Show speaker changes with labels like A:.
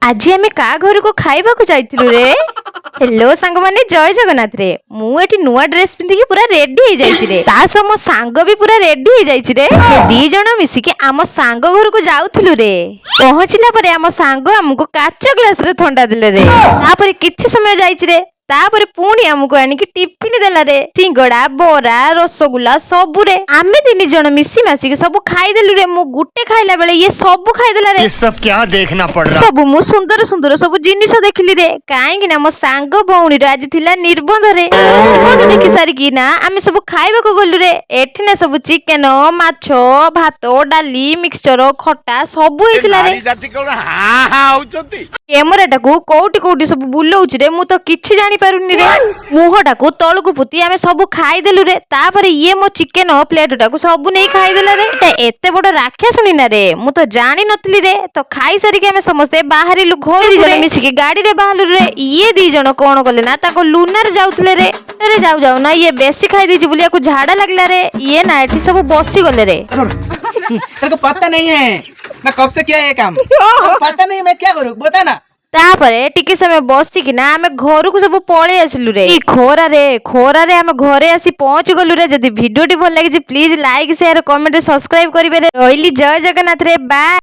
A: आज आम का घर को खाइबा जाइलु रे। हेलो सांग माने जय जगन्नाथ रे। मु एठी नुआ ड्रेस पिंधिकी पूरा रेडी हो जाइछि रे। तास मो सांग भी पूरा रेडी हो जाइछि रे। दी जण मिसिके आम सांग घर को जाउथुलु रे। पहुंचला परे आम सांग हमको काच ग्लास रे ठंडा देले रे। तापरे किछि समय जाइछि रे। तापरे पुणी हमको आनिकी टिफिन देला रे। सिंगड़ा बोरा रसगुल्ला सबु रे। आमे तीन जण मिसी मासी सबु खाई देलु रे। मु गुटे खाइला बेले ये सबु खाई देला रे।
B: ये सब क्या देखना पड़ रहा।
A: सबु मु सुंदर सुंदर सबु जिनिस देखिली रे। काहेकि ना मो सांग भौणी रे आज थिला निबंध रे। निबंध देखि सारी कि ना आमे सबु खाइबा को गलु रे। एठी ना सबु चिकन माछ भात डाली मिक्सचर खट्टा सबु हेतिला रे।
B: जाति कोन हा हा होचती
A: कैमरा टाकू कोउटी कोउटी सब बुलौछ रे। मु तो किछि जानि पारुनी रे। मुह टाकू तळकू पुती आमे सबु खाई देलु रे। तापरे ये मो चिकन प्लेट टाकू सबु नै खाई देला रे। एते बड़ राक्षसनी ना रे। मु तो जानि नतली रे। तो खाई सारी के आमे समस्त बाहरिलु घर दी जण मिसी के गाड़ी रे बाहलु रे। ये दी जण कोन कले ना ताको लुनार जाउथले रे। अरे जाऊ जाऊ ना ये बेसी खाई दीछि बुलिया को झाड़ा लागला रे। ये ना एठी सब बसी गले रे।
C: तेरे को पता नहीं है मैं कब से किया ये काम। पता नहीं मैं क्या करूँ बता ना।
A: तापरे टिके समय बसिकी ना आमे घर को सब पळे आसिलु रे। ई खोरा रे आमे घरे आसी पहुंच गलु रे। जदी वीडियो टी भल लागी please like share comment subscribe करिवे रे। रोइली जय जगन्नाथ रे। बाय।